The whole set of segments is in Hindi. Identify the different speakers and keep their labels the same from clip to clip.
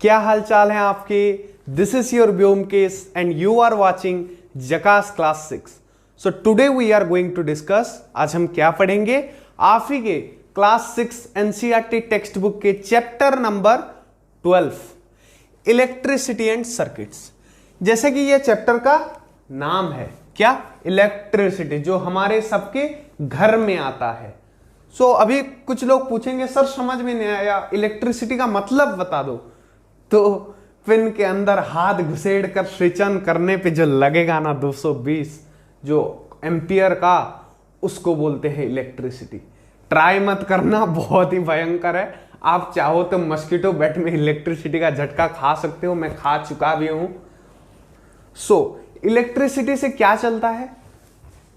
Speaker 1: क्या हाल चाल है आपके। This is your Byomkesh and you are watching Jhakaas class 6। So today we are going to discuss, आज हम क्या पढ़ेंगे, आप ही के क्लास 6 एनसीईआरटी टेक्स्ट बुक के chapter number 12 electricity and circuits. जैसे कि यह चैप्टर का नाम है, क्या, इलेक्ट्रिसिटी, जो हमारे सबके घर में आता है। सो अभी कुछ लोग पूछेंगे सर समझ में नहीं आया, इलेक्ट्रिसिटी का मतलब बता दो। तो पिन के अंदर हाथ घुसेड़ कर स्विच ऑन करने पे जो लगेगा ना 220 जो एम्पियर का, उसको बोलते हैं इलेक्ट्रिसिटी। ट्राई मत करना, बहुत ही भयंकर है। आप चाहो तो मस्कीटो बैट में इलेक्ट्रिसिटी का झटका खा सकते हो, मैं खा चुका भी हूं। सो इलेक्ट्रिसिटी से क्या चलता है,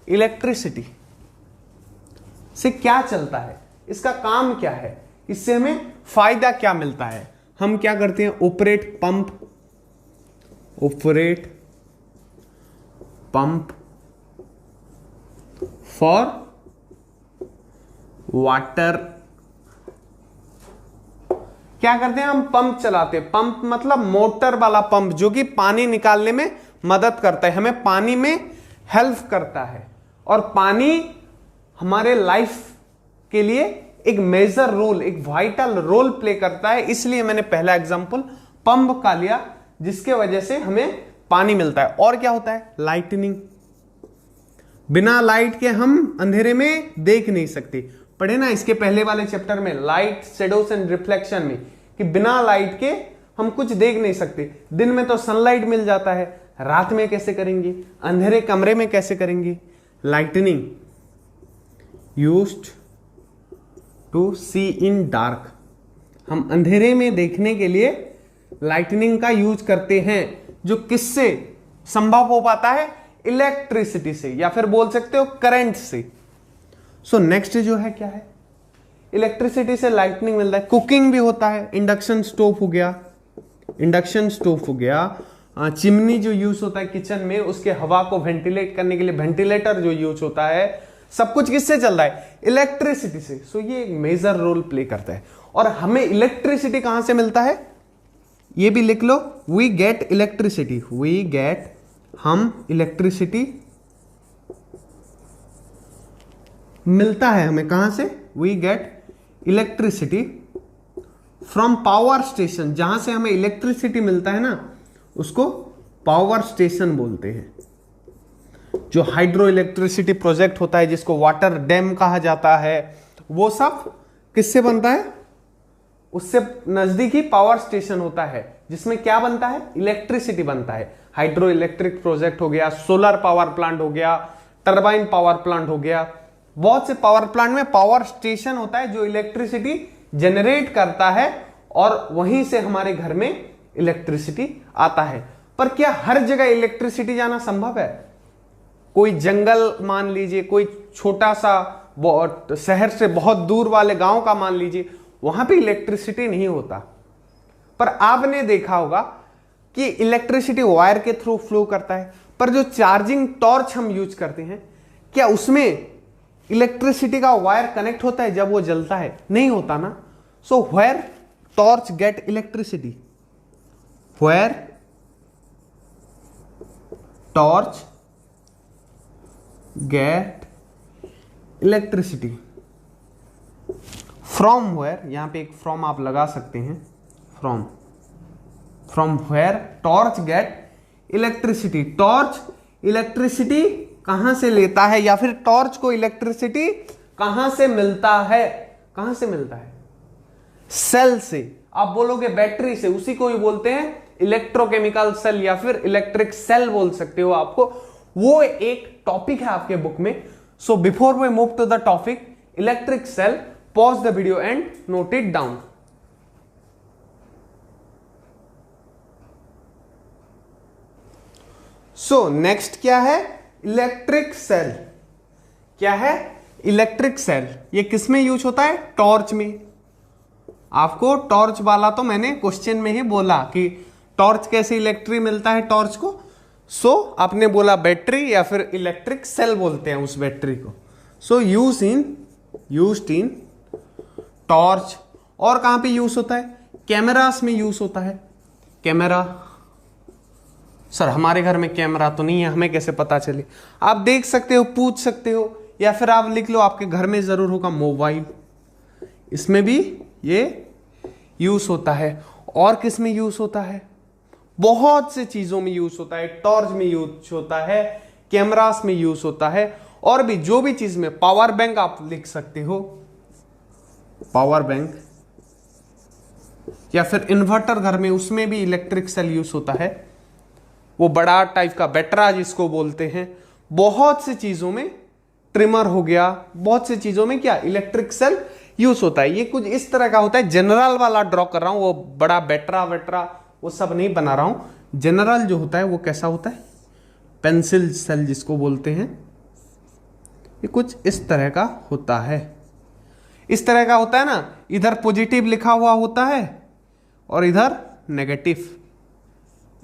Speaker 1: इलेक्ट्रिसिटी से क्या चलता है, इसका काम क्या है, इससे हमें फायदा क्या मिलता है। हम क्या करते हैं, ऑपरेट पंप फॉर वाटर। क्या करते हैं, हम पंप चलाते हैं। पंप मतलब मोटर वाला पंप, जो कि पानी निकालने में मदद करता है, हमें पानी में हेल्प करता है। और पानी हमारे लाइफ के लिए एक मेजर रोल, एक वाइटल रोल प्ले करता है। इसलिए मैंने पहला एग्जांपल पंप का लिया, जिसके वजह से हमें पानी मिलता है। और क्या होता है, लाइटनिंग। बिना लाइट के हम अंधेरे में देख नहीं सकते। पढ़े ना इसके पहले वाले चैप्टर में, लाइट, शेडोज एंड रिफ्लेक्शन में, कि बिना लाइट के हम कुछ देख नहीं सकते। दिन में तो सनलाइट मिल जाता है, रात में कैसे करेंगे, अंधेरे कमरे में कैसे करेंगे। Lightning used to see in dark, हम अंधेरे में देखने के लिए लाइटनिंग का यूज करते हैं, जो किससे संभव हो पाता है, इलेक्ट्रिसिटी से, या फिर बोल सकते हो करंट से। सो नेक्स्ट जो है क्या है, इलेक्ट्रिसिटी से लाइटनिंग मिलता है। कुकिंग भी होता है, इंडक्शन स्टोव हो गया, चिमनी जो यूज होता है किचन में, उसके हवा को वेंटिलेट करने के लिए वेंटिलेटर जो यूज होता है, सब कुछ किससे चल रहा है, इलेक्ट्रिसिटी से। सो ये एक मेजर रोल प्ले करता है। और हमें इलेक्ट्रिसिटी कहां से मिलता है, ये भी लिख लो, वी गेट इलेक्ट्रिसिटी, हम इलेक्ट्रिसिटी मिलता है हमें कहां से, we get electricity from power station. जहां से हमें इलेक्ट्रिसिटी मिलता है ना, उसको पावर स्टेशन बोलते हैं। जो हाइड्रो इलेक्ट्रिसिटी प्रोजेक्ट होता है, जिसको वाटर डैम कहा जाता है, वो सब किससे बनता है, उससे नजदीक ही पावर स्टेशन होता है, जिसमें क्या बनता है, इलेक्ट्रिसिटी बनता है। हाइड्रो इलेक्ट्रिक प्रोजेक्ट हो गया, सोलर पावर प्लांट हो गया, टरबाइन पावर प्लांट हो गया। बहुत से पावर प्लांट में पावर स्टेशन होता है जो इलेक्ट्रिसिटी जनरेट करता है, और वहीं से हमारे घर में इलेक्ट्रिसिटी आता है। पर क्या हर जगह इलेक्ट्रिसिटी जाना संभव है? कोई जंगल मान लीजिए, कोई छोटा सा शहर से बहुत दूर वाले गांव का मान लीजिए, वहां पे इलेक्ट्रिसिटी नहीं होता। पर आपने देखा होगा कि इलेक्ट्रिसिटी वायर के थ्रू फ्लो करता है। पर जो चार्जिंग टॉर्च हम यूज करते हैं, क्या उसमें इलेक्ट्रिसिटी का वायर कनेक्ट होता है जब वो जलता है? नहीं होता ना। So where torch get electricity, where torch get electricity from where, यहां पे एक फ्रॉम आप लगा सकते हैं, from where torch get electricity. Torch electricity कहां से लेता है, या फिर टॉर्च को इलेक्ट्रिसिटी कहां से मिलता है, कहां से मिलता है, सेल से। आप बोलोगे बैटरी से, उसी को ही बोलते हैं इलेक्ट्रोकेमिकल सेल, या फिर इलेक्ट्रिक सेल बोल सकते हो आपको। वो एक टॉपिक है आपके बुक में। So before we move to the topic electric cell, pause the video and note it down. So next क्या है, इलेक्ट्रिक सेल। क्या है, इलेक्ट्रिक सेल। ये किस में यूज होता है, टॉर्च में। आपको टॉर्च वाला तो मैंने क्वेश्चन में ही बोला कि टॉर्च कैसे इलेक्ट्रिक मिलता है टॉर्च को। सो आपने बोला बैटरी, या फिर इलेक्ट्रिक सेल बोलते हैं उस बैटरी को। सो यूज्ड इन टॉर्च। और कहां पे यूज होता है, कैमरास में यूज होता है। कैमरा। सर हमारे घर में कैमरा तो नहीं है, हमें कैसे पता चले? आप देख सकते हो, पूछ सकते हो, या फिर आप लिख लो आपके घर में जरूर होगा मोबाइल, इसमें भी ये यूज होता है। और किस में यूज होता है? बहुत से चीजों में यूज होता है। टॉर्च में यूज होता है, कैमरास में यूज होता है, और भी जो भी चीज में। पावर बैंक आप लिख सकते हो, पावर बैंक, या फिर इन्वर्टर घर में, उसमें भी इलेक्ट्रिक सेल यूज होता है, वो बड़ा टाइप का बैटरा जिसको बोलते हैं। बहुत सी चीजों में, ट्रिमर हो गया, बहुत सी चीजों में क्या इलेक्ट्रिक सेल यूज होता है। ये कुछ इस तरह का होता है, जनरल वाला ड्रॉ कर रहा हूं, वो बड़ा बैटरा वेटरा वो सब नहीं बना रहा हूं। जनरल जो होता है वो कैसा होता है, पेंसिल सेल जिसको बोलते हैं, ये कुछ इस तरह का होता है। इस तरह का होता है ना, इधर पॉजिटिव लिखा हुआ होता है और इधर नेगेटिव,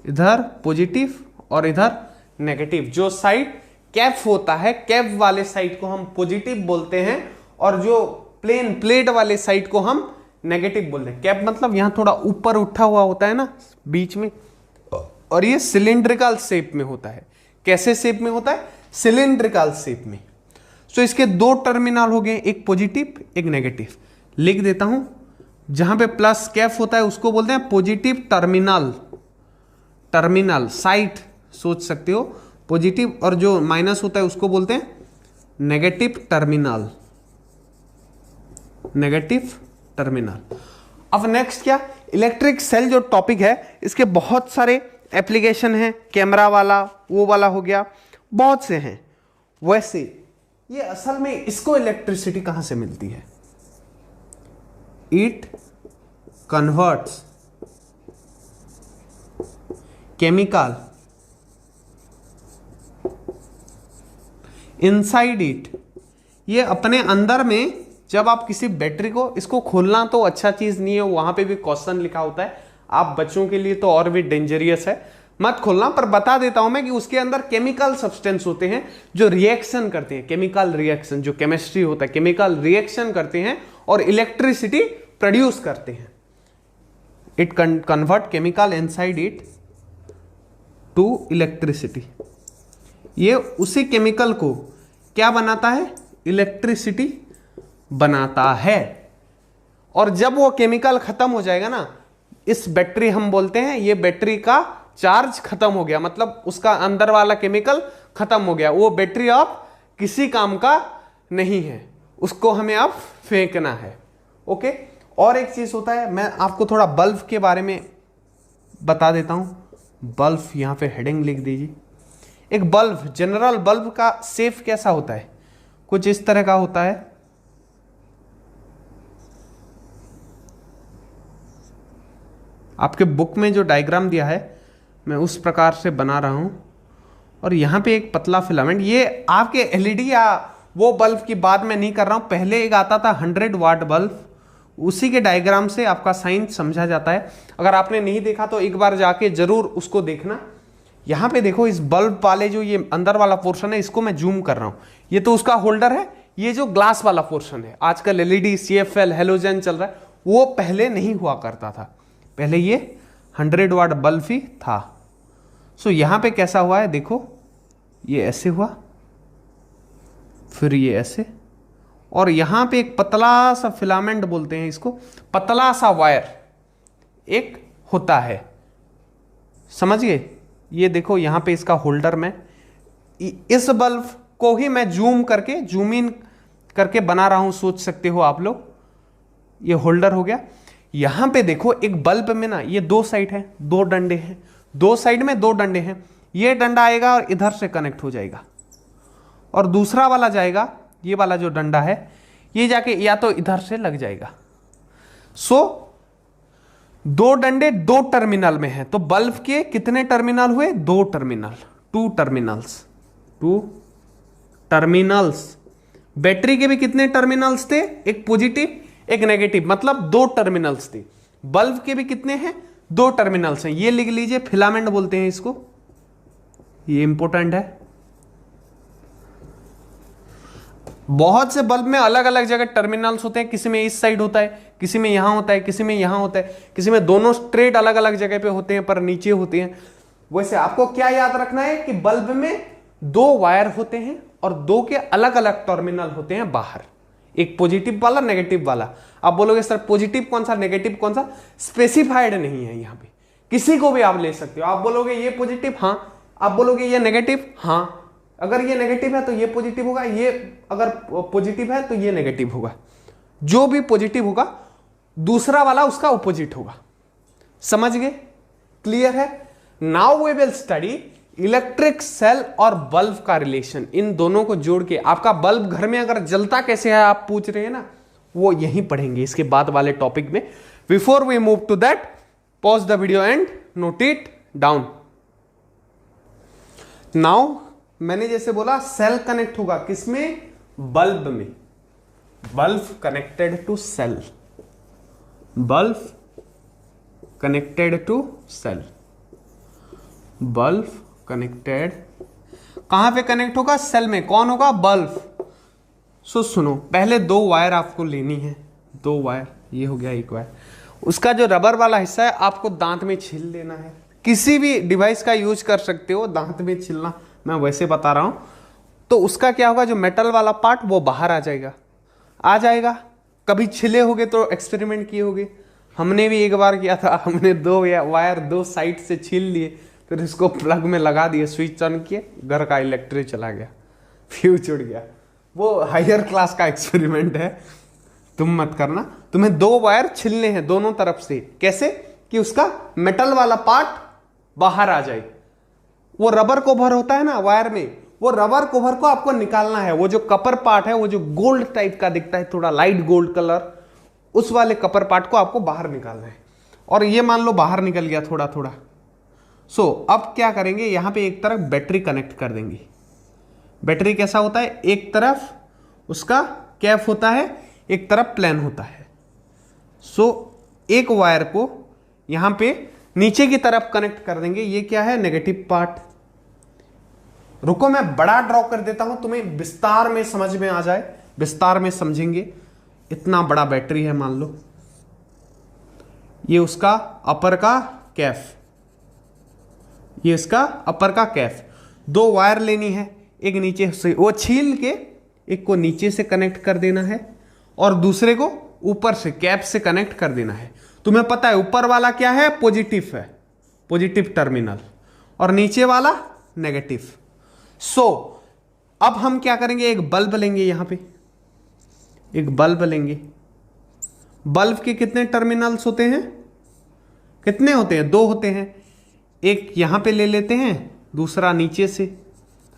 Speaker 1: इधर पॉजिटिव और इधर नेगेटिव। जो साइड कैप होता है, कैप वाले साइड को हम पॉजिटिव बोलते हैं, और जो प्लेन प्लेट वाले साइड को हम नेगेटिव बोलते हैं। कैप मतलब यहां थोड़ा ऊपर उठा हुआ होता है ना बीच में, और ये सिलिंड्रिकल शेप में होता है। कैसे शेप में होता है? सिलिंड्रिकल शेप में। सो इसके दो टर्मिनल हो गए, एक पॉजिटिव एक नेगेटिव। लिख देता हूं, जहां पे प्लस कैप होता है उसको बोलते हैं पॉजिटिव टर्मिनल। टर्मिनल साइड सोच सकते हो, पॉजिटिव, और जो माइनस होता है उसको बोलते हैं नेगेटिव टर्मिनल, नेगेटिव टर्मिनल। अब नेक्स्ट क्या, इलेक्ट्रिक सेल जो टॉपिक है, इसके बहुत सारे एप्लीकेशन हैं। कैमरा वाला, वो वाला हो गया, बहुत से हैं। वैसे ये असल में इसको इलेक्ट्रिसिटी कहां से मिलती है? It converts chemical inside it. ये अपने अंदर में, जब आप किसी बैटरी को, इसको खोलना तो अच्छा चीज नहीं है, वहां पे भी क्वेश्चन लिखा होता है, आप बच्चों के लिए तो और भी डेंजरियस है, मत खोलना। पर बता देता हूं मैं कि उसके अंदर केमिकल सब्सटेंस होते हैं जो रिएक्शन करते हैं, केमिकल रिएक्शन, जो केमिस्ट्री होता है, केमिकल रिएक्शन करते हैं और इलेक्ट्रिसिटी प्रोड्यूस करते हैं। It convert chemical inside it to electricity. ये उसी केमिकल को क्या बनाता है? इलेक्ट्रिसिटी बनाता है। और जब वो केमिकल खत्म हो जाएगा ना, इस बैटरी हम बोलते हैं ये बैटरी का चार्ज खत्म हो गया, मतलब उसका अंदर वाला केमिकल खत्म हो गया, वो बैटरी अब किसी काम का नहीं है, उसको हमें अब फेंकना है। ओके। और एक चीज होता है, मैं आपको थोड़ा बल्ब के बारे में बता देता हूं। बल्ब, यहां पे हेडिंग लिख दीजिए। एक बल्ब, जनरल बल्ब का शेप कैसा होता है? कुछ इस तरह का होता है। आपके बुक में जो डायग्राम दिया है मैं उस प्रकार से बना रहा हूं। और यहां पे एक पतला फिलामेंट, ये आपके एलईडी या वो बल्ब की बात मैं नहीं कर रहा हूं। पहले एक आता था 100 वाट बल्ब, उसी के डायग्राम से आपका साइंस समझा जाता है। अगर आपने नहीं देखा तो एक बार जाके जरूर उसको देखना। यहां पे देखो, इस बल्ब वाले जो ये अंदर वाला पोर्शन है, इसको मैं जूम कर रहा हूं, ये तो उसका होल्डर है। ये जो ग्लास वाला पोर्शन है, आजकल एलईडी, सीएफएल, हेलोजन चल रहा है, वो पहले नहीं हुआ करता था। पहले ये 100 वाट बल्ब ही था। सो यहां पे कैसा हुआ है देखो, ये ऐसे हुआ, फिर ये ऐसे, और यहां पे एक पतला सा फिलामेंट बोलते हैं इसको, पतला सा वायर एक होता है, समझ गए? ये देखो यहां पे इसका होल्डर में, इस बल्ब को ही मैं जूम करके, जूम इन करके बना रहा हूं, सोच सकते हो आप लोग। ये होल्डर हो गया। यहां पे देखो, एक बल्ब में ना ये दो साइड है, दो डंडे हैं, दो साइड में दो डंडे हैं। ये डंडा आएगा और इधर से कनेक्ट हो जाएगा, और दूसरा वाला जाएगा, ये वाला जो डंडा है ये जाके या तो इधर से लग जाएगा। सो दो डंडे दो टर्मिनल में है, तो बल्ब के कितने टर्मिनल हुए? दो terminal, two terminals, two terminals. Battery के भी कितने टर्मिनल्स थे? एक पॉजिटिव एक नेगेटिव, मतलब दो टर्मिनल्स थे। बल्ब के भी कितने हैं? दो टर्मिनल्स हैं। ये लिख लीजिए, फिलामेंट बोलते हैं इसको, ये इंपॉर्टेंट है। बहुत से बल्ब में अलग अलग जगह टर्मिनल्स होते हैं, किसी में इस साइड होता है, किसी में यहां होता है, किसी में यहां होता है, किसी में दोनों स्ट्रेट अलग अलग जगह पे होते हैं पर नीचे होते हैं। वैसे आपको क्या याद रखना है कि बल्ब में दो वायर होते हैं और दो के अलग अलग टर्मिनल होते हैं बाहर, एक पॉजिटिव वाला नेगेटिव वाला। आप बोलोगे सर पॉजिटिव कौन सा नेगेटिव कौन सा, स्पेसिफाइड नहीं है यहाँ पे, किसी को भी आप ले सकते हो। आप बोलोगे ये पॉजिटिव, हाँ, आप बोलोगे ये नेगेटिव, हाँ, अगर ये नेगेटिव है तो ये पॉजिटिव होगा, ये अगर पॉजिटिव है तो ये नेगेटिव होगा। जो भी पॉजिटिव होगा दूसरा वाला उसका ऑपोजिट होगा। समझ गए? क्लियर है? Now we will study electric cell और बल्ब का रिलेशन। इन दोनों को जोड़ के आपका बल्ब घर में अगर जलता कैसे है आप पूछ रहे हैं ना, वो यहीं पढ़ेंगे इसके बाद वाले टॉपिक में। Before we move to that, pause the video and note it down. Now मैंने जैसे बोला सेल कनेक्ट होगा किसमें, बल्ब में। Bulb connected to cell, bulb connected to cell, bulb connected कहां पे कनेक्ट होगा, सेल में। कौन होगा, बल्ब। सुनो, पहले दो वायर आपको लेनी है, दो वायर, ये हो गया एक वायर। उसका जो रबर वाला हिस्सा है आपको दांत में छील लेना है। किसी भी डिवाइस का यूज कर सकते हो, दांत में छीलना मैं वैसे बता रहा हूं। तो उसका क्या होगा, जो मेटल वाला पार्ट वो बाहर आ जाएगा। कभी छिले होगे तो एक्सपेरिमेंट किए होगे, हमने भी एक बार किया था। हमने दो वायर दो साइड से छील लिए, फिर इसको प्लग में लगा दिए, स्विच ऑन किए, घर का इलेक्ट्रिक चला गया, फ्यूज उड़ गया। वो हायर क्लास का एक्सपेरिमेंट है, तुम मत करना। तुम्हें दो वायर छिलने हैं दोनों तरफ से। कैसे कि उसका मेटल वाला पार्ट बाहर आ जाए। वो रबर कवर होता है ना वायर में, वो रबर कवर को आपको निकालना है। वो जो कपर पार्ट है, वो जो गोल्ड टाइप का दिखता है, थोड़ा लाइट गोल्ड कलर, उस वाले कपर पार्ट को आपको बाहर निकालना है। और ये मान लो बाहर निकल गया थोड़ा थोड़ा। अब क्या करेंगे, यहां पे एक तरफ बैटरी कनेक्ट कर देंगे। बैटरी कैसा होता है, एक तरफ उसका कैप होता है, एक तरफ प्लेन होता है। एक वायर को यहां पे नीचे की तरफ कनेक्ट कर देंगे। ये क्या है, नेगेटिव पार्ट। रुको मैं बड़ा ड्रॉ कर देता हूं, तुम्हें विस्तार में समझ में आ जाए, विस्तार में समझेंगे। इतना बड़ा बैटरी है मान लो, ये उसका अपर का कैफ, ये इसका अपर का कैफ। दो वायर लेनी है, एक नीचे से वो छील के एक को नीचे से कनेक्ट कर देना है और दूसरे को ऊपर से कैप से कनेक्ट कर देना है। तुम्हें पता है ऊपर वाला क्या है, पॉजिटिव है, पॉजिटिव टर्मिनल, और नीचे वाला नेगेटिव। अब हम क्या करेंगे, एक बल्ब लेंगे, यहां पे एक बल्ब लेंगे। बल्ब के कितने टर्मिनल्स होते हैं, कितने होते हैं, दो होते हैं। एक यहां पे ले लेते हैं, दूसरा नीचे से।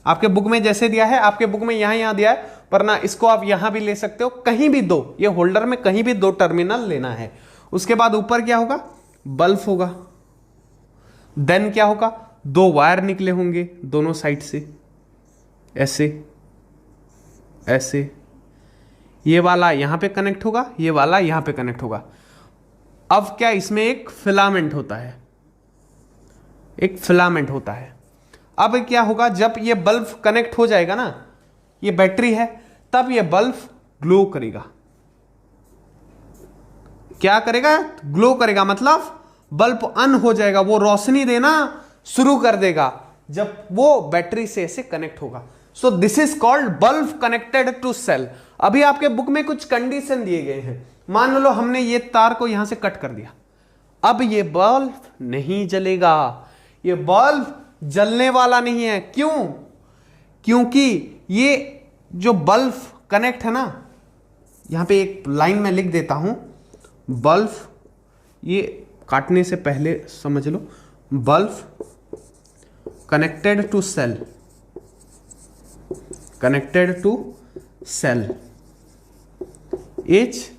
Speaker 1: आपके बुक में जैसे दिया है, आपके बुक में यहां दिया है, पर ना इसको आप यहां भी ले सकते हो, कहीं भी दो, ये होल्डर में कहीं भी दो टर्मिनल लेना है। उसके बाद ऊपर क्या होगा, बल्ब होगा। देन क्या होगा, दो वायर निकले होंगे दोनों साइड से, ऐसे ऐसे। ये वाला यहां पे कनेक्ट होगा, ये वाला यहां पे कनेक्ट होगा। अब क्या, इसमें एक फिलामेंट होता है, एक फिलामेंट होता है। अब क्या होगा, जब ये बल्ब कनेक्ट हो जाएगा ना, ये बैटरी है, तब ये बल्ब ग्लो करेगा। क्या करेगा, ग्लो करेगा, मतलब बल्ब ऑन हो जाएगा, वो रोशनी देना शुरू कर देगा जब वो बैटरी से ऐसे कनेक्ट होगा। So this is called bulb connected to cell. अभी आपके बुक में कुछ कंडीशन दिए गए हैं। मान लो हमने ये तार को यहां से कट कर दिया, अब ये बल्ब नहीं जलेगा, ये बल्ब जलने वाला नहीं है। क्यों, क्योंकि ये जो बल्ब कनेक्ट है ना, यहां पे एक लाइन में लिख देता हूं, बल्ब, ये काटने से पहले समझ लो, bulb connected to cell, connected to cell is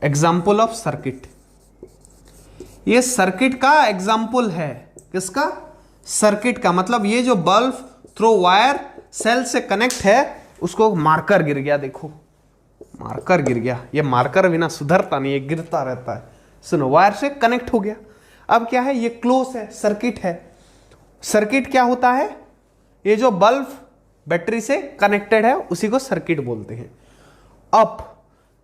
Speaker 1: example of circuit. ये सर्किट का एग्जाम्पल है, किसका, सर्किट का। मतलब ये जो बल्ब थ्रू वायर सेल से कनेक्ट है, उसको मार्कर गिर गया, देखो मार्कर गिर गया। ये मार्कर बिना सुधरता नहीं, ये गिरता रहता है। सुनो, वायर से कनेक्ट हो गया। अब क्या है, ये क्लोज है, सर्किट है। सर्किट क्या होता है, ये जो बल्ब बैटरी से कनेक्टेड है, उसी को सर्किट बोलते हैं। अब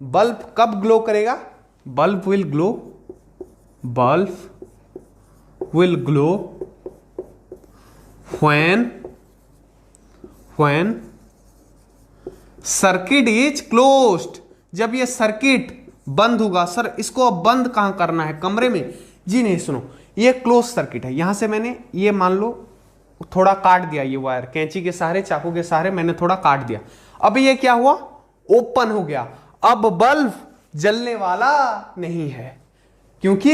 Speaker 1: बल्ब कब ग्लो करेगा? Bulb will glow when circuit is closed, जब ये सर्किट बंद होगा। सर इसको अब बंद कहां करना है? कमरे में? जी नहीं, सुनो, ये क्लोज सर्किट है। यहां से मैंने ये मान लो थोड़ा काट दिया, ये वायर कैंची के सहारे, चाकू के सहारे मैंने थोड़ा काट दिया। अब ये क्या हुआ? ओपन हो गया। अब बल्ब जलने वाला नहीं है, क्योंकि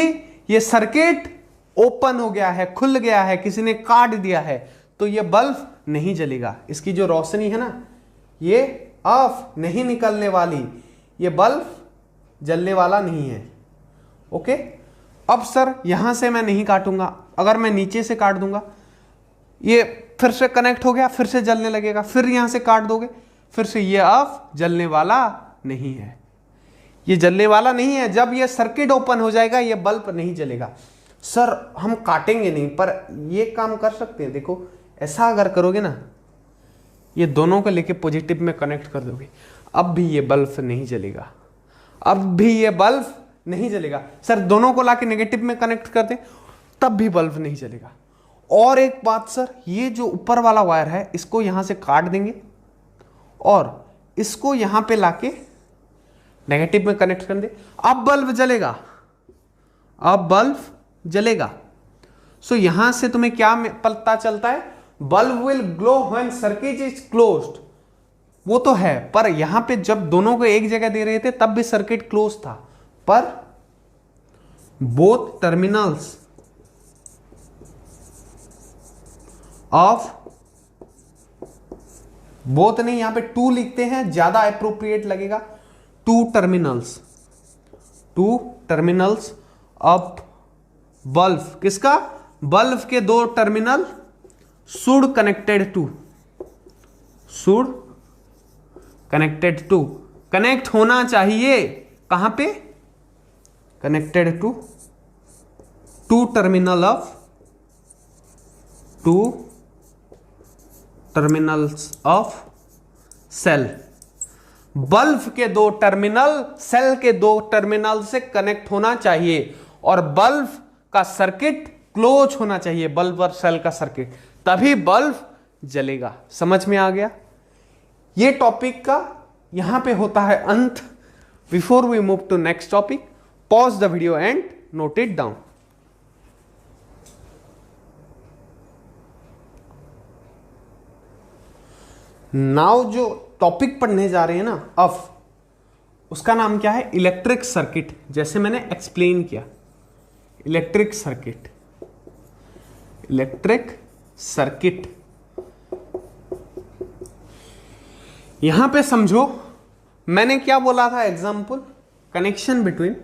Speaker 1: ये सर्किट ओपन हो गया है, खुल गया है, किसी ने काट दिया है, तो ये बल्ब नहीं जलेगा। इसकी जो रोशनी है ना, ये ऑफ नहीं निकलने वाली, ये बल्ब जलने वाला नहीं है। ओके। अब सर यहां से मैं नहीं काटूंगा, अगर मैं नीचे से काट दूंगा, ये फिर से कनेक्ट हो गया, फिर से जलने लगेगा, फिर यहां से काट दोगे, फिर से ये ऑफ जलने वाला नहीं है, ये जलने वाला नहीं है। जब ये सर्किट ओपन हो जाएगा, ये बल्ब नहीं जलेगा। सर हम काटेंगे नहीं, पर ये काम कर सकते हैं। देखो ऐसा अगर करोगे ना, ये दोनों को लेके पॉजिटिव में कनेक्ट कर दोगे, अब भी ये बल्ब नहीं जलेगा, अब भी ये बल्ब नहीं जलेगा। सर दोनों को लाके नेगेटिव में कनेक्ट कर दें, तब भी बल्ब नहीं जलेगा। और एक बात सर, ये जो ऊपर वाला वायर है, इसको यहां से काट देंगे और इसको यहां पे लाके नेगेटिव में कनेक्ट कर दे, अब बल्ब जलेगा, अब बल्ब जलेगा। सो यहां से तुम्हें क्या पता चलता है? Bulb will glow when circuit is closed. वो तो है, पर यहां पे जब दोनों को एक जगह दे रहे थे तब भी सर्किट क्लोज था, पर बोथ टर्मिनल्स ऑफ, बोथ नहीं, यहां पे टू लिखते हैं, ज्यादा अप्रोप्रिएट लगेगा। टू टर्मिनल्स ऑफ बल्ब, किसका? बल्ब के दो terminal should connected to, connect होना चाहिए। कहां पे? Connected to terminals of cell. Bulb के दो टर्मिनल सेल के दो टर्मिनल से कनेक्ट होना चाहिए, और बल्ब का सर्किट क्लोज होना चाहिए, बल्ब और सेल का सर्किट, तभी बल्ब जलेगा। समझ में आ गया? ये टॉपिक का यहां पे होता है अंत। Before we move to next topic, pause the video and note it down. Now जो टॉपिक पढ़ने जा रहे हैं ना अब, उसका नाम क्या है? Electric circuit. जैसे मैंने एक्सप्लेन किया, इलेक्ट्रिक सर्किट। यहां पे समझो मैंने क्या बोला था? एग्जाम्पल, कनेक्शन बिटवीन,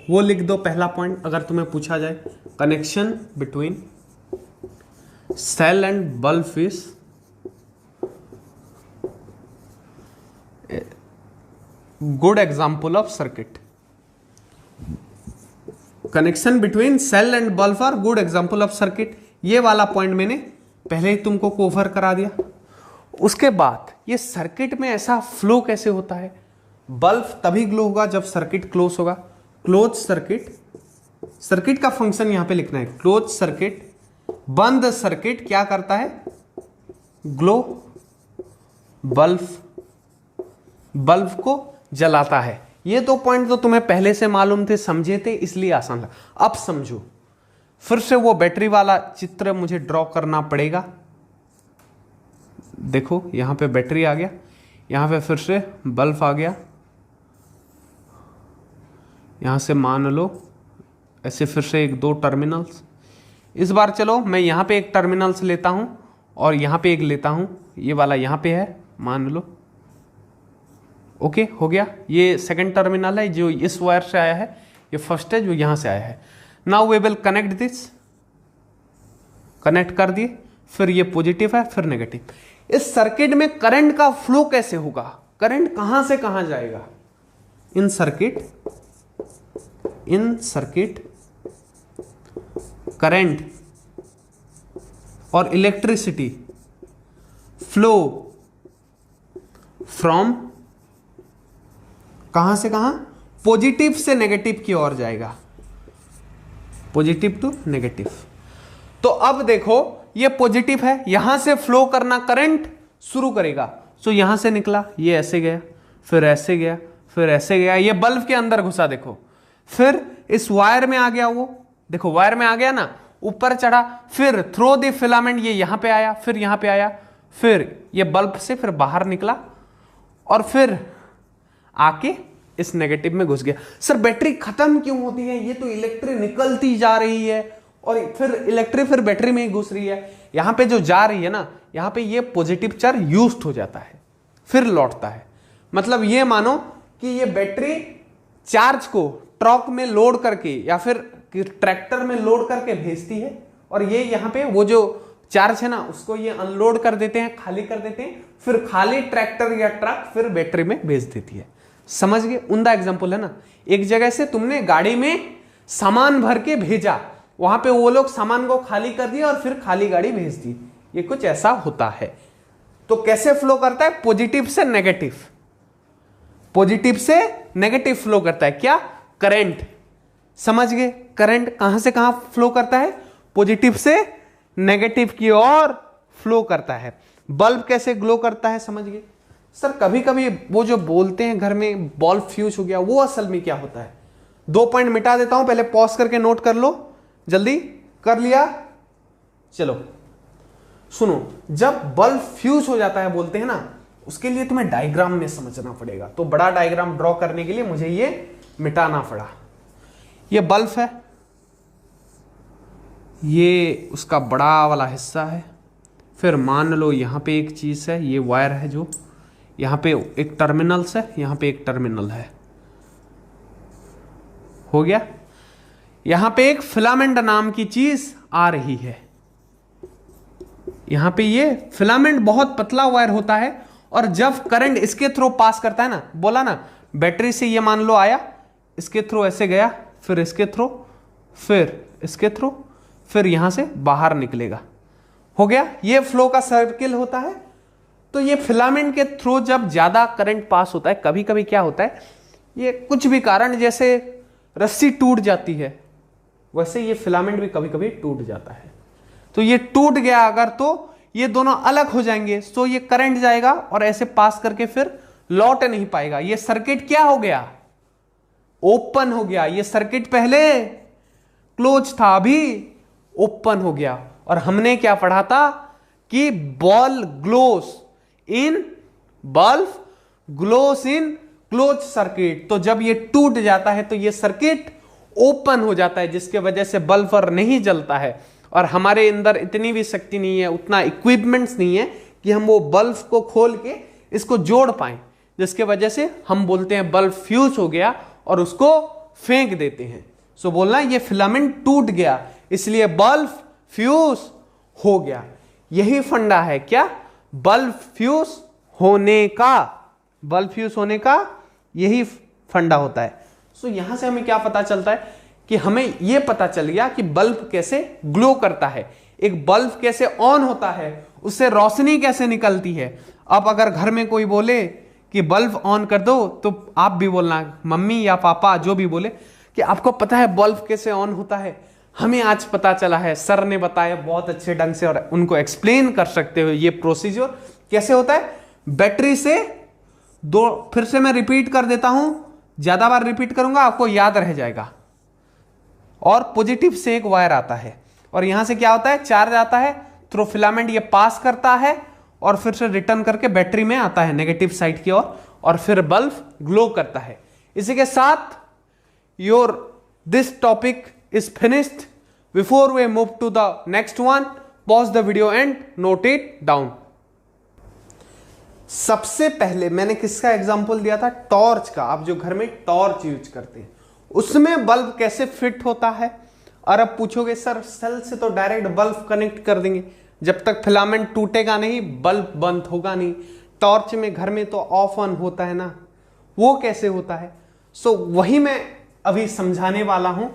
Speaker 1: वो लिख दो पहला पॉइंट अगर तुम्हें पूछा जाए। Connection between cell and bulb is good example of circuit. Connection between cell and bulb are good example of circuit. ये वाला पॉइंट मैंने पहले ही तुमको कवर करा दिया। उसके बाद ये सर्किट में ऐसा फ्लो कैसे होता है? बल्ब तभी ग्लो होगा जब सर्किट क्लोज होगा। क्लोज सर्किट का फंक्शन यहां पे लिखना है। क्लोज सर्किट, बंद सर्किट क्या करता है? ग्लो, बल्ब को जलाता है। ये दो पॉइंट तो तुम्हें पहले से मालूम थे, समझे थे, इसलिए आसान लगा। अब समझो, फिर से वो बैटरी वाला चित्र मुझे ड्रॉ करना पड़ेगा। देखो यहां पे बैटरी आ गया, यहां पे फिर से बल्ब आ गया, यहां से मान लो ऐसे फिर से एक दो टर्मिनल्स। इस बार चलो मैं यहां पे एक टर्मिनल्स लेता हूं और यहां पे एक लेता हूं, ये वाला यहां पे है मान लो। ओके हो गया, ये सेकंड टर्मिनल है जो इस वायर से आया है, ये फर्स्ट है जो यहां से आया है। Now we will connect this, connect कर दिए, फिर ये पॉजिटिव है फिर नेगेटिव। इस सर्किट में करंट का फ्लो कैसे होगा? करंट कहां से कहां जाएगा? इन सर्किट करंट और इलेक्ट्रिसिटी फ्लो फ्रॉम कहां से कहां, पॉजिटिव से नेगेटिव की ओर जाएगा, पॉजिटिव टू नेगेटिव। तो अब देखो ये पॉजिटिव है, यहां से फ्लो करना करंट शुरू करेगा। सो यहां से निकला, ये ऐसे गया, फिर ऐसे गया, फिर ऐसे गया, ये बल्ब के अंदर घुसा देखो, फिर इस वायर में आ गया, वो देखो वायर में आ गया ना, ऊपर चढ़ा, फिर थ्रो द फिलामेंट ये यहां पे आया, फिर यहां पे आया, फिर ये बल्ब से फिर बाहर निकला और फिर आके इस नेगेटिव में घुस गया। सर बैटरी खत्म क्यों होती है, ये तो इलेक्ट्रिक निकलती जा रही है और फिर इलेक्ट्रिक फिर बैटरी में ही घुस रही है। यहां पे जो जा रही है ना, यहां पे ये पॉजिटिव चार्ज यूज्ड हो जाता है, फिर लौटता है। मतलब ये मानो कि ये बैटरी चार्ज को ट्रक में लोड करके या फिर ट्रैक्टर में लोड करके भेजती है और ये यहाँ पे वो जो चार्ज है ना उसको ये अनलोड कर देते हैं, खाली कर देते हैं, फिर खाली ट्रैक्टर या ट्रक फिर बैटरी में भेज देती है। समझ गए? उनका एग्जांपल है ना, एक जगह से तुमने गाड़ी में सामान भर के भेजा, वहां पे वो लोग सामान को खाली कर दिया और फिर खाली गाड़ी भेज दी, ये कुछ ऐसा होता है। तो कैसे फ्लो करता है, पॉजिटिव से नेगेटिव, पॉजिटिव से नेगेटिव फ्लो करता है, क्या, करंट। समझ गए? करंट कहां से कहां फ्लो करता है, पॉजिटिव से नेगेटिव की ओर फ्लो करता है। बल्ब कैसे ग्लो करता है, समझ गए? सर कभी कभी वो जो बोलते हैं घर में बल्ब फ्यूज हो गया, वो असल में क्या होता है, 2 पॉइंट मिटा देता हूं, पहले पॉज करके नोट कर लो, जल्दी कर लिया, चलो सुनो। जब बल्ब फ्यूज हो जाता है बोलते हैं ना, उसके लिए तुम्हें डायग्राम में समझना पड़ेगा। तो बड़ा डायग्राम ड्रॉ करने के लिए मुझे ये मिटाना पड़ा। ये बल्ब है, ये उसका बड़ा वाला हिस्सा है, फिर मान लो यहां पे एक चीज है, ये वायर है, जो यहां पे एक टर्मिनल्स है, यहां पे एक टर्मिनल है, हो गया। यहां पे एक फिलामेंट नाम की चीज आ रही है, यहां पे ये फिलामेंट बहुत पतला वायर होता है और जब करंट इसके थ्रू पास करता है ना, बोला ना बैटरी से ये मान लो आया, इसके थ्रू ऐसे गया, फिर इसके थ्रू, फिर इसके थ्रू, फिर यहां से बाहर निकलेगा, हो गया। ये फ्लो का सर्किल होता है। तो ये फिलामेंट के थ्रू जब ज्यादा करंट पास होता है, कभी कभी क्या होता है, ये कुछ भी कारण जैसे रस्सी टूट जाती है, वैसे ये फिलामेंट भी कभी कभी टूट जाता है। तो ये टूट गया अगर, तो ये दोनों अलग हो जाएंगे, तो ये करंट जाएगा और ऐसे पास करके फिर लौट नहीं पाएगा। ये सर्किट क्या हो गया, ओपन हो गया। ये सर्किट पहले क्लोज था, अभी ओपन हो गया। और हमने क्या पढ़ा था कि bulb gloss in close circuit. तो जब ये टूट जाता है तो ये सर्किट ओपन हो जाता है, जिसके वजह से बल्ब और नहीं जलता है। और हमारे अंदर इतनी भी शक्ति नहीं है, उतना इक्विपमेंट्स नहीं है कि हम वो बल्ब को खोल के इसको जोड़ पाएं, जिसके वजह से हम बोलते हैं बल्ब फ्यूज हो गया और उसको फेंक देते हैं। सो बोलना ये फिलामेंट टूट गया, इसलिए बल्ब फ्यूज हो गया। यही फंडा है क्या, बल्ब फ्यूज होने का, बल्ब फ्यूज होने का यही फंडा होता है। सो यहां से हमें क्या पता चलता है कि हमें यह पता चल गया कि बल्ब कैसे ग्लो करता है, एक बल्ब कैसे ऑन होता है, उससे रोशनी कैसे निकलती है। अब अगर घर में कोई बोले कि बल्ब ऑन कर दो, तो आप भी बोलना, मम्मी या पापा जो भी बोले कि आपको पता है बल्ब कैसे ऑन होता है, हमें आज पता चला है, सर ने बताया बहुत अच्छे ढंग से, और उनको एक्सप्लेन कर सकते हो ये प्रोसीजर कैसे होता है। बैटरी से दो, फिर से मैं रिपीट कर देता हूं, ज्यादा बार रिपीट करूंगा आपको याद रह जाएगा। और पॉजिटिव से एक वायर आता है और यहां से क्या होता है, चार्ज आता है थ्रू फिलामेंट, ये पास करता है और फिर से रिटर्न करके बैटरी में आता है नेगेटिव साइड की ओर, और फिर बल्ब ग्लो करता है। इसी के साथ your this topic is finished. Before we move to the next one, pause the video and note it down. सबसे पहले मैंने किसका एग्जांपल दिया था, टॉर्च का। आप जो घर में टॉर्च यूज करते हैं उसमें बल्ब कैसे फिट होता है। और अब पूछोगे सर सेल से तो डायरेक्ट बल्ब कनेक्ट कर देंगे, जब तक फिलामेंट टूटेगा नहीं बल्ब बंद होगा नहीं। टॉर्च में घर में तो ऑफ ऑन होता है ना, वो कैसे होता है। सो वही मैं अभी समझाने वाला हूं।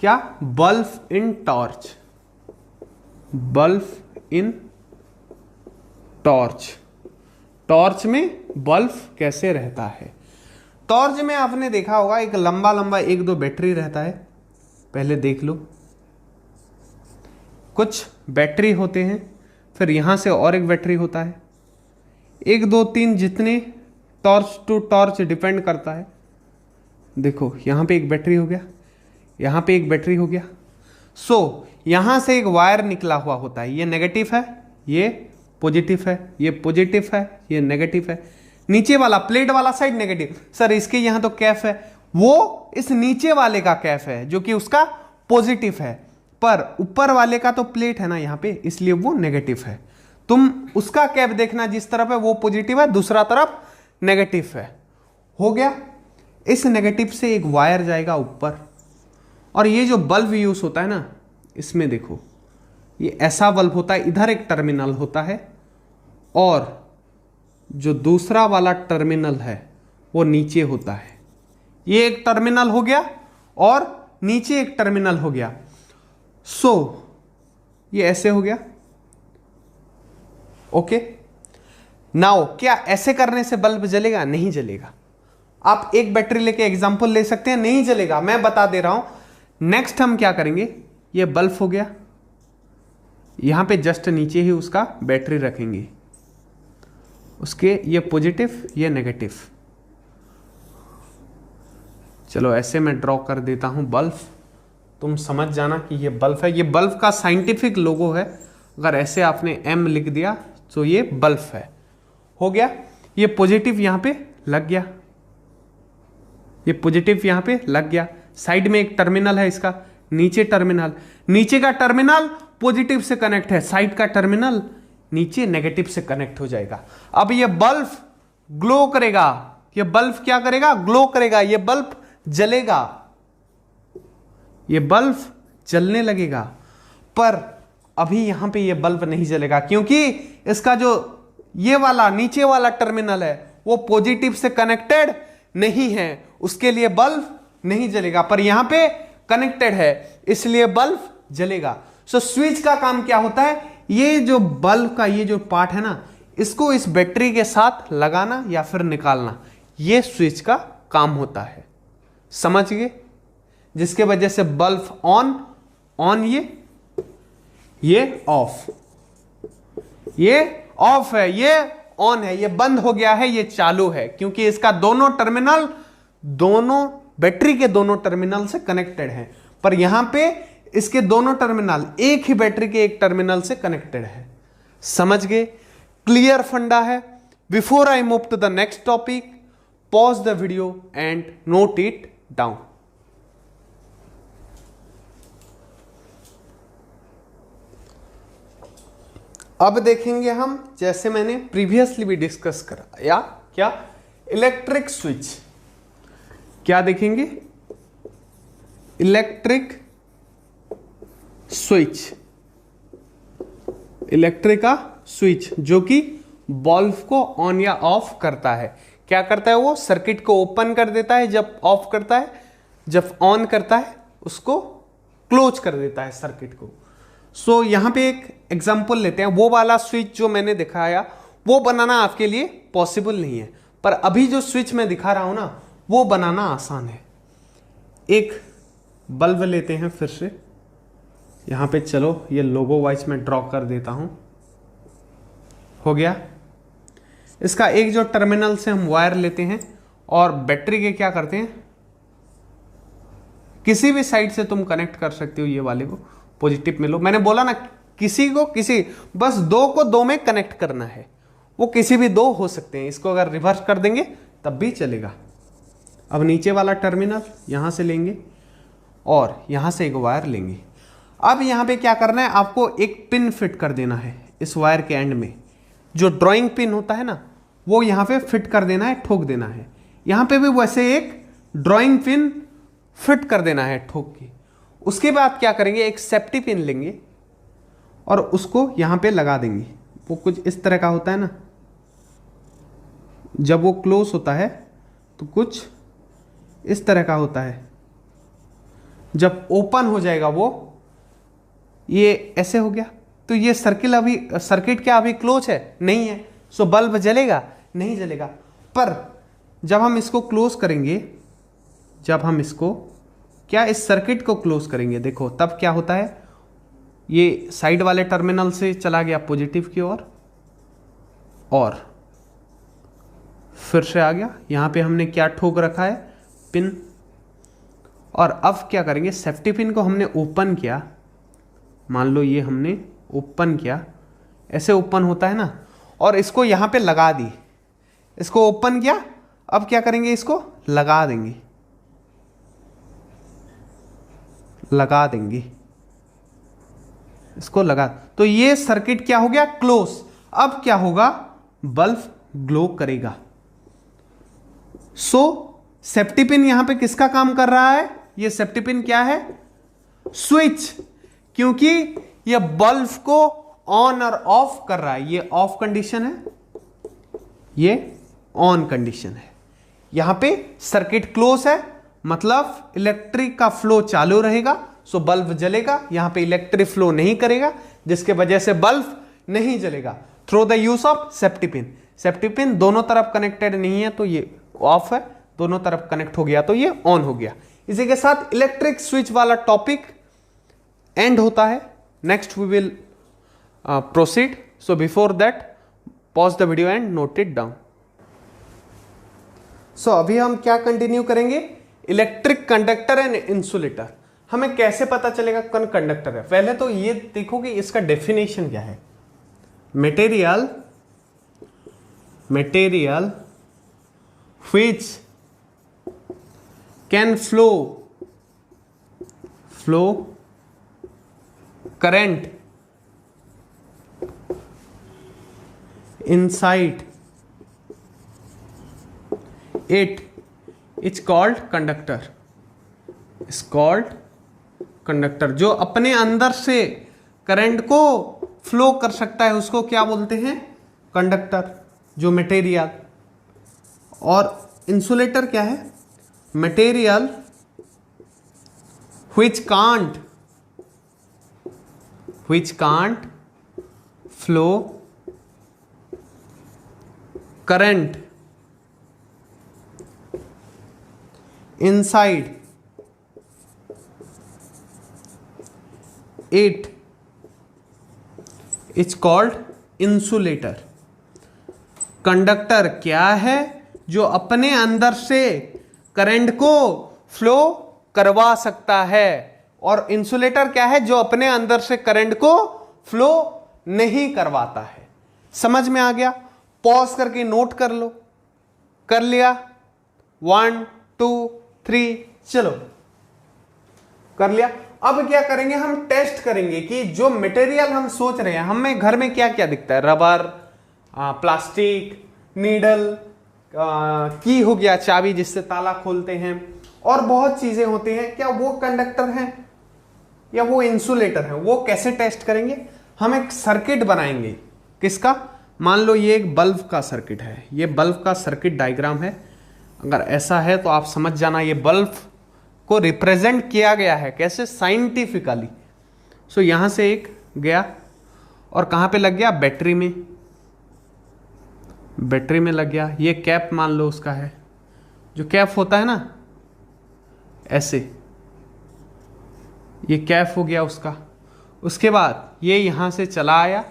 Speaker 1: क्या, बल्ब इन टॉर्च, बल्ब इन टॉर्च। टॉर्च में बल्ब कैसे रहता है? टॉर्च में आपने देखा होगा एक लंबा लंबा एक दो बैटरी रहता है, पहले देख लो। कुछ बैटरी होते हैं, फिर यहां से और एक बैटरी होता है, एक दो तीन, जितने टॉर्च टू टॉर्च डिपेंड करता है। देखो यहां पे एक बैटरी हो गया, यहां पे एक बैटरी हो गया। सो यहां से एक वायर निकला हुआ होता है, ये नेगेटिव है, ये पॉजिटिव है, ये पॉजिटिव है, ये नेगेटिव है। नीचे वाला प्लेट वाला साइड नेगेटिव। सर इसके यहां तो कैफ है, वो इस नीचे वाले का कैफ है जो कि उसका पॉजिटिव है, पर ऊपर वाले का तो प्लेट है ना यहां पे, इसलिए वो नेगेटिव है। तुम उसका कैप देखना, जिस तरफ है वो पॉजिटिव है, दूसरा तरफ नेगेटिव है। हो गया। इस नेगेटिव से एक वायर जाएगा ऊपर, और ये जो बल्ब यूज होता है ना, इसमें देखो ये ऐसा बल्ब होता है, इधर एक टर्मिनल होता है और जो दूसरा वाला टर्मिनल है वो नीचे होता है। ये एक टर्मिनल हो गया और नीचे एक टर्मिनल हो गया। सो ये ऐसे हो गया। ओके, नाउ क्या ऐसे करने से बल्ब जलेगा? नहीं जलेगा। आप एक बैटरी लेके एग्जांपल ले सकते हैं, नहीं जलेगा, मैं बता दे रहा हूं। नेक्स्ट हम क्या करेंगे, ये बल्ब हो गया, यहां पे जस्ट नीचे ही उसका बैटरी रखेंगे, उसके ये पॉजिटिव ये नेगेटिव। चलो ऐसे मैं ड्रॉ कर देता हूं बल्ब, तुम समझ जाना कि ये बल्ब है। ये बल्ब का साइंटिफिक लोगो है, अगर ऐसे आपने एम लिख दिया तो ये बल्ब है। हो गया। ये पॉजिटिव यहां पे लग गया, ये पॉजिटिव यहां पे लग गया। साइड में एक टर्मिनल है इसका, नीचे टर्मिनल, नीचे का टर्मिनल पॉजिटिव से कनेक्ट है, साइड का टर्मिनल नीचे नेगेटिव से कनेक्ट हो जाएगा। अब ये बल्ब ग्लो करेगा, ये बल्ब क्या करेगा? ग्लो करेगा, ये बल्ब जलेगा, ये बल्ब जलने लगेगा। पर अभी यहां पे ये बल्ब नहीं जलेगा, क्योंकि इसका जो ये वाला नीचे वाला टर्मिनल है वो पॉजिटिव से कनेक्टेड नहीं है, उसके लिए बल्ब नहीं जलेगा। पर यहां पे कनेक्टेड है, इसलिए बल्ब जलेगा। सो स्विच का काम क्या होता है? ये जो बल्ब का ये जो पार्ट है ना, इसको इस बैटरी के साथ लगाना या फिर निकालना, ये स्विच का काम होता है। समझ गए? जिसके वजह से बल्ब ऑन ऑन, ये ऑफ, ये ऑफ है, ये ऑन है, ये बंद हो गया है, ये चालू है, क्योंकि इसका दोनों टर्मिनल दोनों बैटरी के दोनों टर्मिनल से कनेक्टेड है। पर यहां पे इसके दोनों टर्मिनल एक ही बैटरी के एक टर्मिनल से कनेक्टेड है। समझ गए? क्लियर फंडा है। Before I move to the next topic, pause the video and note it down. अब देखेंगे हम, जैसे मैंने प्रीवियसली भी डिस्कस करा या क्या, इलेक्ट्रिक स्विच। क्या देखेंगे? इलेक्ट्रिक स्विच, इलेक्ट्रिक का स्विच जो कि बल्ब को ऑन या ऑफ करता है। क्या करता है? वो सर्किट को ओपन कर देता है जब ऑफ करता है, जब ऑन करता है उसको क्लोज कर देता है सर्किट को। सो यहां पे एक एग्जांपल लेते हैं। वो वाला स्विच जो मैंने दिखाया वो बनाना आपके लिए पॉसिबल नहीं है, पर अभी जो स्विच मैं दिखा रहा हूं ना वो बनाना आसान है। एक बल्ब लेते हैं, फिर से यहां पे चलो ये लोगो वाइज में ड्रॉ कर देता हूं। हो गया। इसका एक जो टर्मिनल से हम वायर लेते हैं और बैटरी के क्या करते हैं, किसी भी साइड से तुम कनेक्ट कर सकते हो। ये वाले को पॉजिटिव में लो, मैंने बोला ना किसी को किसी, बस दो को दो में कनेक्ट करना है, वो किसी भी दो हो सकते हैं। इसको अगर रिवर्स कर देंगे तब भी चलेगा। अब नीचे वाला टर्मिनल यहां से लेंगे और यहां से एक वायर लेंगे। अब यहां पे क्या करना है, आपको एक पिन फिट कर देना है इस वायर के एंड में। जो ड्राइंग पिन होता है ना वो यहां पे फिट कर देना है, ठोक देना है। यहां पे भी वैसे एक ड्राइंग पिन फिट कर देना है ठोक के। उसके बाद क्या करेंगे, एक सेफ्टी पिन लेंगे और उसको यहां पे लगा देंगे। वो कुछ इस तरह का होता है ना, जब वो क्लोज होता है तो कुछ इस तरह का होता है, जब ओपन हो जाएगा वो ये ऐसे हो गया। तो ये सर्किट क्या अभी क्लोज है? नहीं है। सो बल्ब जलेगा? नहीं जलेगा। पर जब हम इसको क्लोज करेंगे, जब हम इसको क्या इस सर्किट को क्लोज करेंगे, देखो तब क्या होता है, ये साइड वाले टर्मिनल से चला गया पॉजिटिव की ओर और फिर से आ गया। यहां पे हमने क्या ठोक रखा है? पिन। और अब क्या करेंगे, सेफ्टी पिन को हमने ओपन किया, मान लो ये हमने ओपन किया, ऐसे ओपन होता है ना, और इसको यहां पे लगा दी, इसको ओपन किया। अब क्या करेंगे, इसको लगा देंगे, लगा देंगे, इसको लगा, तो ये सर्किट क्या हो गया? क्लोज। अब क्या होगा? बल्ब ग्लो करेगा। सो सेफ्टी पिन यहां पे किसका काम कर रहा है? ये सेफ्टी पिन क्या है? स्विच, क्योंकि ये बल्ब को ऑन और ऑफ कर रहा है। ये ऑफ कंडीशन है, ये ऑन कंडीशन है। यहां पे सर्किट क्लोज है, मतलब इलेक्ट्रिक का फ्लो चालू रहेगा, सो बल्ब जलेगा। यहां पे इलेक्ट्रिक फ्लो नहीं करेगा, जिसके वजह से बल्ब नहीं जलेगा। Through the use of safety pin. Safety pin दोनों तरफ कनेक्टेड नहीं है तो ये ऑफ है, दोनों तरफ कनेक्ट हो गया तो ये ऑन हो गया। इसी के साथ इलेक्ट्रिक स्विच वाला टॉपिक एंड होता है। Next we will proceed. So before that pause the video and note it down. So अभी हम क्या कंटिन्यू करेंगे? Electric conductor and insulator. हमें कैसे पता चलेगा कौन कंडक्टर है? पहले तो ये देखो कि इसका डेफिनेशन क्या है। Material which can flow current inside it is called conductor. is called conductor. जो अपने अंदर से करंट को फ्लो कर सकता है उसको क्या बोलते हैं? कंडक्टर। जो मटेरियल, और इंसुलेटर क्या है? Material which can't flow current inside it is called insulator. Conductor क्या है? जो अपने अंदर से करंट को फ्लो करवा सकता है। और इंसुलेटर क्या है? जो अपने अंदर से करंट को फ्लो नहीं करवाता है। समझ में आ गया? पॉज करके नोट कर लो। कर लिया? 1 2 3 चलो कर लिया। अब क्या करेंगे? हम टेस्ट करेंगे कि जो मटेरियल हम सोच रहे हैं, हमें घर में क्या क्या दिखता है? रबर, प्लास्टिक, नीडल, की हो गया, चाबी जिससे ताला खोलते हैं, और बहुत चीजें होती हैं। क्या वो कंडक्टर हैं या वो इंसुलेटर है? वो कैसे टेस्ट करेंगे? हम एक सर्किट बनाएंगे। किसका? मान लो ये एक बल्ब का सर्किट है, ये बल्ब का सर्किट डायग्राम है। अगर ऐसा है तो आप समझ जाना ये बल्ब को रिप्रेजेंट किया गया है कैसे? साइंटिफिकली। सो यहां से एक गया और कहां पे लग गया? बैटरी में। बैटरी में लग गया। ये कैप मान लो उसका है, जो कैप होता है ना ऐसे, ये कैप हो गया उसका। उसके बाद ये यहां से चला आया,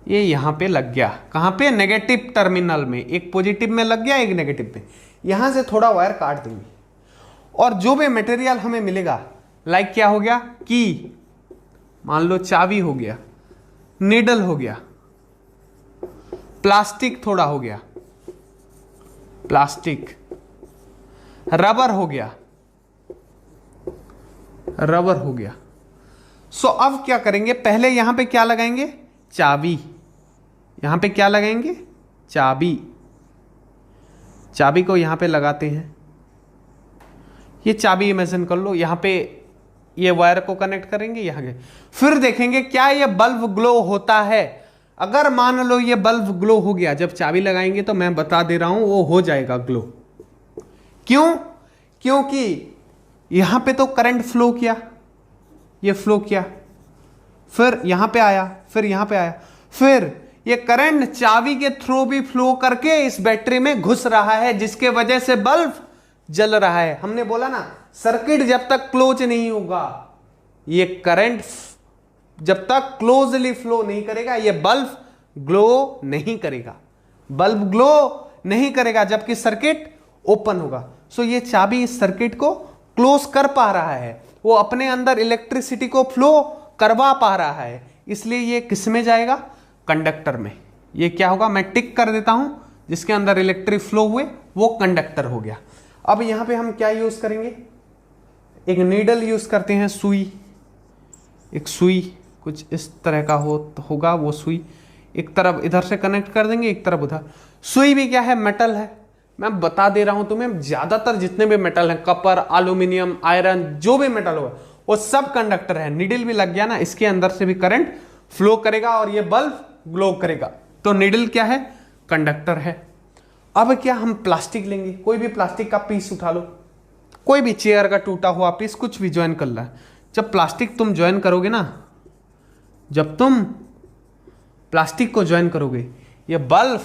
Speaker 1: ये यहां पे लग गया। कहां पे? नेगेटिव टर्मिनल में। एक पॉजिटिव में लग गया, एक नेगेटिव में। यहां से थोड़ा वायर काट देंगे और जो भी मटेरियल हमें मिलेगा, लाइक क्या हो गया? की, मान लो चाबी हो गया, नीडल हो गया, प्लास्टिक थोड़ा हो गया, प्लास्टिक, रबर हो गया, रबर हो गया। सो अब क्या करेंगे? पहले यहां पे क्या लगाएंगे? चाबी। यहां पे क्या लगाएंगे? चाबी। चाबी को यहां पे लगाते हैं। ये चाबी इमेजिन कर लो। यहां पे ये वायर को कनेक्ट करेंगे यहां के। फिर देखेंगे क्या ये बल्ब ग्लो होता है। अगर मान लो ये बल्ब ग्लो हो गया, जब चाबी लगाएंगे तो मैं बता दे रहा हूं वो हो जाएगा ग्लो। क्यों? क्योंकि यहां पे तो करंट फ्लो किया, ये फ्लो किया, फिर यहां पे आया, फिर यहां पे आया, फिर ये करंट चाबी के थ्रू भी फ्लो करके इस बैटरी में घुस रहा है, जिसके वजह से बल्ब जल रहा है। हमने बोला ना, सर्किट जब तक क्लोज नहीं होगा, ये करंट जब तक क्लोजली फ्लो नहीं करेगा, ये बल्ब ग्लो नहीं करेगा, बल्ब ग्लो नहीं करेगा जबकि सर्किट ओपन होगा। सो ये चाबी इस सर्किट को क्लोज कर पा रहा है, वो अपने अंदर इलेक्ट्रिसिटी को फ्लो करवा पा रहा है, इसलिए ये किस में जाएगा, कंडक्टर में। ये क्या होगा, मैं टिक कर देता हूं, जिसके अंदर इलेक्ट्रिक फ्लो हुए वो कंडक्टर हो गया। अब यहां पे हम क्या यूज करेंगे, एक नीडल यूज करते हैं, सुई, एक सुई कुछ इस तरह का होगा, वो सुई एक तरफ इधर से कनेक्ट कर देंगे, एक तरफ उधर। सुई भी क्या है, मेटल है। मैं बता दे रहा हूं तुम्हें, ज्यादातर जितने भी मेटल हैं, कपर, एल्यूमिनियम, आयरन, जो भी मेटल होगा वो सब कंडक्टर है। नीडल भी लग गया ना, इसके अंदर से भी करंट फ्लो करेगा और ये बल्ब ग्लो करेगा। तो नीडल क्या है, कंडक्टर है। अब क्या हम प्लास्टिक लेंगे, कोई भी प्लास्टिक का पीस उठा लो, कोई भी चेयर का टूटा हुआ पीस, कुछ भी ज्वाइन कर रहा है। जब प्लास्टिक तुम ज्वाइन करोगे ना, जब तुम प्लास्टिक को ज्वाइन करोगे, ये बल्ब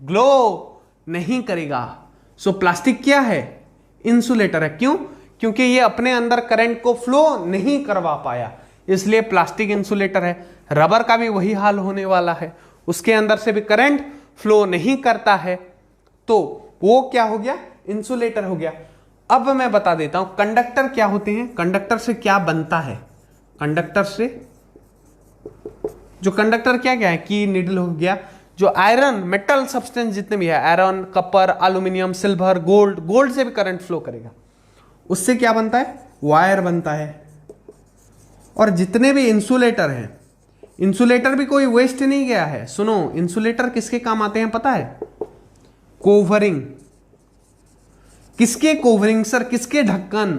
Speaker 1: ग्लो नहीं करेगा। सो प्लास्टिक क्या है, इंसुलेटर है। क्यों, क्योंकि ये अपने अंदर करंट को फ्लो नहीं करवा पाया, इसलिए प्लास्टिक इंसुलेटर है। रबर का भी वही हाल होने वाला है, उसके अंदर से भी करंट फ्लो नहीं करता है, तो वो क्या हो गया, इंसुलेटर हो गया। अब मैं बता देता हूं कंडक्टर क्या होते हैं, कंडक्टर से क्या बनता है। कंडक्टर से जो कंडक्टर क्या क्या है, की, नीडल हो गया, जो आयरन मेटल सब्सटेंस जितने भी है, iron, Kapoor, aluminium, silver, gold, gold से भी करंट फ्लो करेगा, उससे क्या बनता है, वायर बनता है। और जितने भी इंसुलेटर हैं, इंसुलेटर भी कोई वेस्ट नहीं गया है। सुनो, इंसुलेटर किसके काम आते हैं पता है, कोवरिंग। किसके कोवरिंग सर, किसके ढक्कन,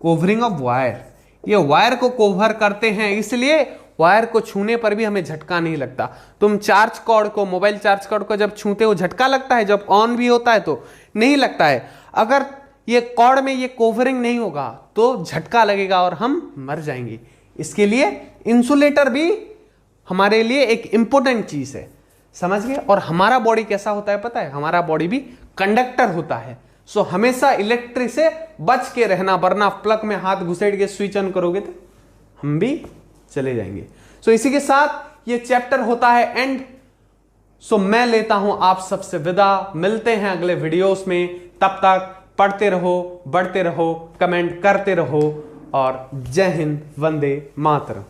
Speaker 1: कोवरिंग ऑफ वायर। ये वायर को कोवर करते हैं, इसलिए वायर को छूने पर भी हमें झटका नहीं लगता। तुम चार्ज कॉर्ड को, मोबाइल चार्ज कॉर्ड को जब छूते हो झटका लगता है, जब ऑन भी होता है तो नहीं लगता है। अगर ये कॉर्ड में ये कोवरिंग नहीं होगा तो झटका लगेगा और हम मर जाएंगे। इसके लिए इंसुलेटर भी हमारे लिए एक इंपॉर्टेंट चीज है, समझ गए। और हमारा बॉडी कैसा होता है पता है, हमारा बॉडी भी कंडक्टर होता है। सो हमेशा इलेक्ट्रिक से बच के रहना, वरना प्लग में हाथ घुसेड़ के स्विच ऑन करोगे तो हम भी चले जाएंगे। सो इसी के साथ ये चैप्टर होता है एंड। सो मैं लेता हूं आप सबसे विदा, मिलते हैं अगले वीडियोस में। तब तक पढ़ते रहो, बढ़ते रहो, कमेंट करते रहो और जय हिंद, वंदे मातरम।